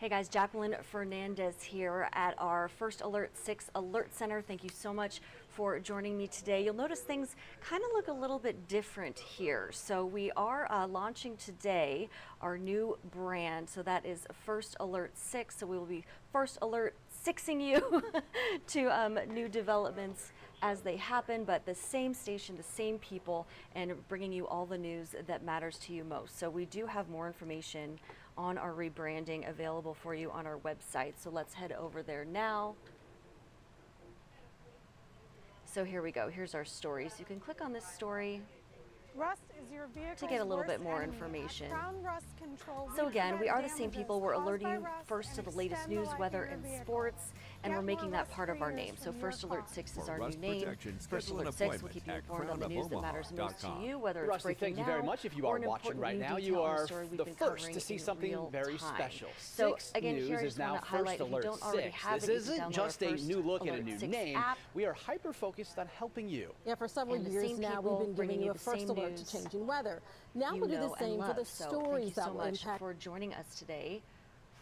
Hey guys, Jacqueline Fernandez here at our First Alert 6 Alert Center. Thank you so much for joining me today. You'll notice things kind of look a little bit different here. So we are launching today our new brand. So that is First Alert 6. So we will be First Alert 6ing you to new developments as they happen, but the same station, the same people, and bringing you all the news that matters to you most. So we do have more information on our rebranding available for you on our website. So let's head over there now. So here we go. Here's our story. So you can click on this story Rust is your to get a little bit more information. So again, we are the same people. We're alerting you first to the latest news, weather, and sports, and we're making that part of our name. So First Alert 6 is our new name. First Alert 6 will keep you informed on the news that matters most to you, whether it's Rusty, breaking thank you very much. If you are watching right now, you are the first to see something very special. So again, News here I is just now want to highlight, First if you Alert don't already 6. have This it, you can isn't download just our a First new look and a Alert new 6 name. app. We are hyper-focused on helping you. Yeah, for several And the years same now, people we've been bringing giving you you a the first same alert news to changing weather. Now you we'll do know the same and for the love. So stories thank you that so will much impact. for joining us today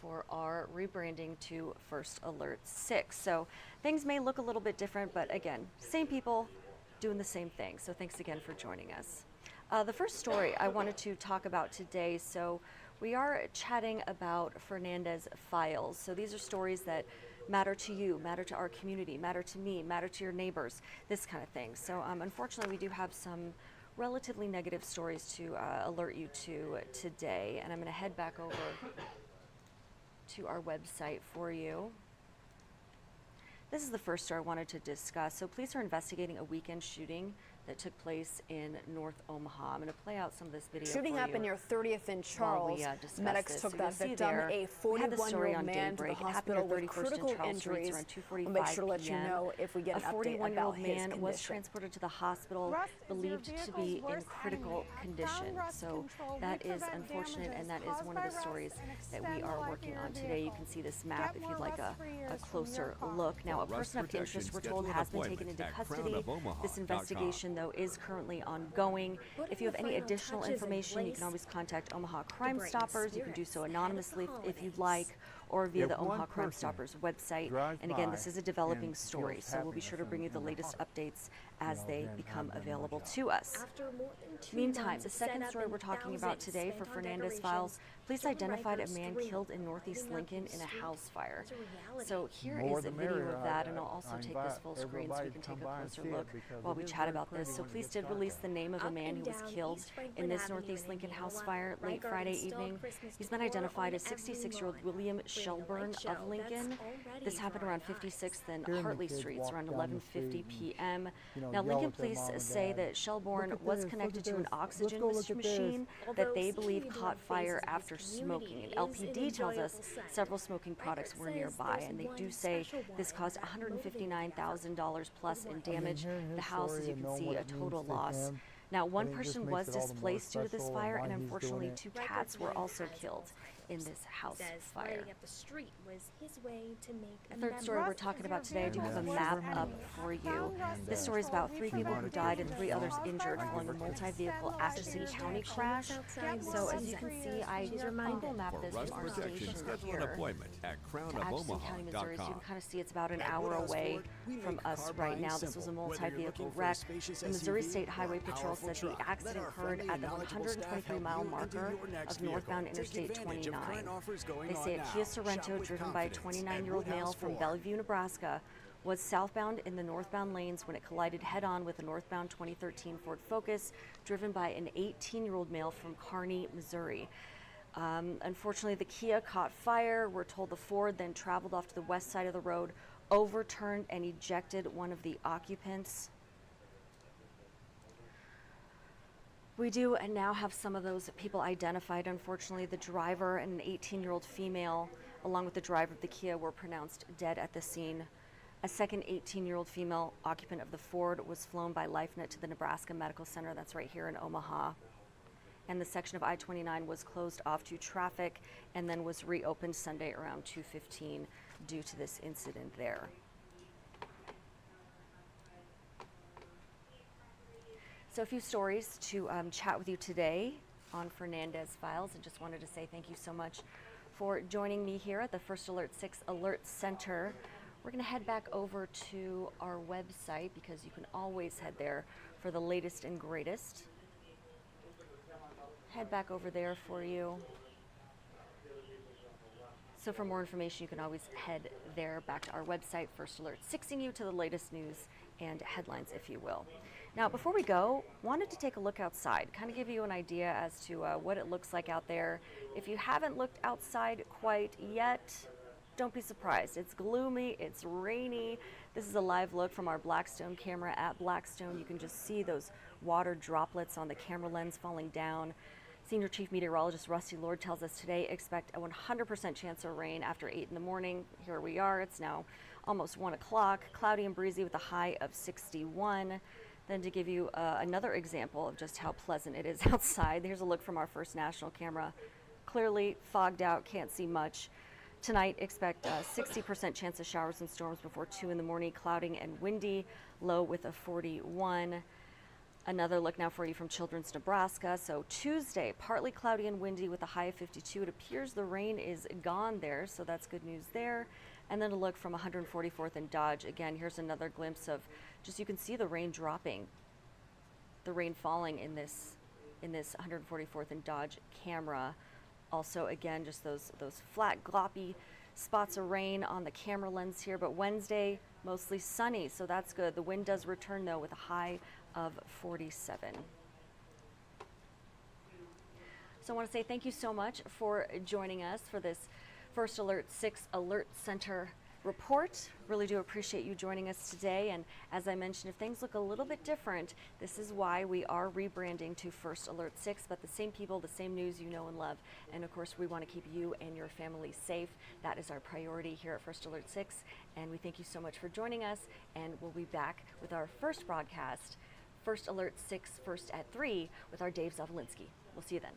for our rebranding to First Alert 6. So things may look a little bit different, but again, same people doing the same thing. So thanks again for joining us. The first story I wanted to talk about today, so we are chatting about Fernandez Files. So these are stories that matter to you, matter to our community, matter to me, matter to your neighbors, this kind of thing. So unfortunately, we do have some relatively negative stories to alert you to today, and I'm going to head back over to our website for you. This is the first story I wanted to discuss. So police are investigating a weekend shooting that took place in North Omaha. I'm going to play out some of this video Shooting for happened you near 30th and Charles. Medics took that victim, a 41-year-old man, to the hospital with critical injuries. We'll make sure to let you know if we get an update about his condition. A 41-year-old man was transported to the hospital, believed to be in critical condition. So that is unfortunate, and that is one of the stories that we are working on today. You can see this map if you'd like a closer look. Now, a person of interest, we're told, has been taken into custody. This investigation, though, is currently ongoing. If you have any additional information, you can always contact Omaha Crime Stoppers. You can do so anonymously if you'd like, or via the Omaha Crime Stoppers website. And again, this is a developing story, so we'll be sure to bring you the latest updates as they become available to us. Meantime, the second story we're talking about today for Fernandez Files, police identified a man killed in Northeast Lincoln in a house fire. So here is a video of that, and I'll also take this full screen so we can take a closer look while we chat about this. So police did release the name of a man who was killed in this Northeast Lincoln house fire late Friday evening. He's been identified as 66-year-old William Shelburne of Lincoln. This happened around 56th and Hartley Streets around 11:50 p.m. Now, Lincoln police say that Shelburne was connected to an oxygen machine that they believe caught fire after smoking. And LPD tells us several smoking products were nearby, and they do say this caused $159,000 plus in damage. The house, as you can see, a total loss. Now, one person was displaced due to this fire, and unfortunately, 2 cats were also killed in this house fire. The third story we're talking about today, I do have a map up for you. This story is about 3 people who died and 3 others injured following a multi-vehicle Atchison County crash. So as you can see, I Google map this from our station here to Atchison County, Missouri. So you can kind of see it's about an hour away from us right now. This was a multi-vehicle wreck. The Missouri State Highway Patrol said the accident occurred at the 123-mile marker of northbound Interstate 29. They say a Kia Sorento driven by a 29-year-old male from Bellevue, Nebraska, was southbound in the northbound lanes when it collided head-on with a northbound 2013 Ford Focus driven by an 18-year-old male from Kearney, Missouri. Unfortunately, the Kia caught fire. We're told the Ford then traveled off to the west side of the road, overturned and ejected one of the occupants. We do and now have some of those people identified. Unfortunately, the driver and an 18-year-old female, along with the driver of the Kia, were pronounced dead at the scene. A second 18-year-old female occupant of the Ford was flown by LifeNet to the Nebraska Medical Center. That's right here in Omaha. And the section of I-29 was closed off to traffic and then was reopened Sunday around 2:15 due to this incident there. So a few stories to chat with you today on Fernandez Files, and just wanted to say thank you so much for joining me here at the First Alert 6 Alert Center. We're going to head back over to our website because you can always head there for the latest and greatest. Head back over there for you. So for more information, you can always head there back to our website, First Alert, 6ing you to the latest news and headlines, if you will. Now, before we go, wanted to take a look outside, kind of give you an idea as to what it looks like out there. If you haven't looked outside quite yet, don't be surprised. It's gloomy, it's rainy. This is a live look from our Blackstone camera at Blackstone. You can just see those water droplets on the camera lens falling down. Senior Chief Meteorologist Rusty Lord tells us today expect a 100% chance of rain after 8 in the morning. Here we are, it's now almost 1 o'clock, cloudy and breezy with a high of 61. Then to give you another example of just how pleasant it is outside, here's a look from our First National camera. Clearly fogged out, can't see much. Tonight, expect a 60% chance of showers and storms before 2 in the morning, cloudy and windy, low with a 41. Another look now for you from Children's, Nebraska. So Tuesday, partly cloudy and windy with a high of 52. It appears the rain is gone there, so that's good news there. And then a look from 144th and Dodge. Again, here's another glimpse of just, you can see the rain dropping, the rain falling in this 144th and Dodge camera. Also, again, just those flat, gloppy spots of rain on the camera lens here. But Wednesday, mostly sunny, so that's good. The wind does return, though, with a high of 47. So I want to say thank you so much for joining us for this First Alert 6 Alert Center report. Really do appreciate you joining us today. And as I mentioned, if things look a little bit different, this is why we are rebranding to First Alert 6, but the same people, the same news you know and love. And of course, we want to keep you and your family safe. That is our priority here at First Alert 6. And we thank you so much for joining us. And we'll be back with our first broadcast, First Alert 6, first at 3, with our Dave Zavolinsky. We'll see you then.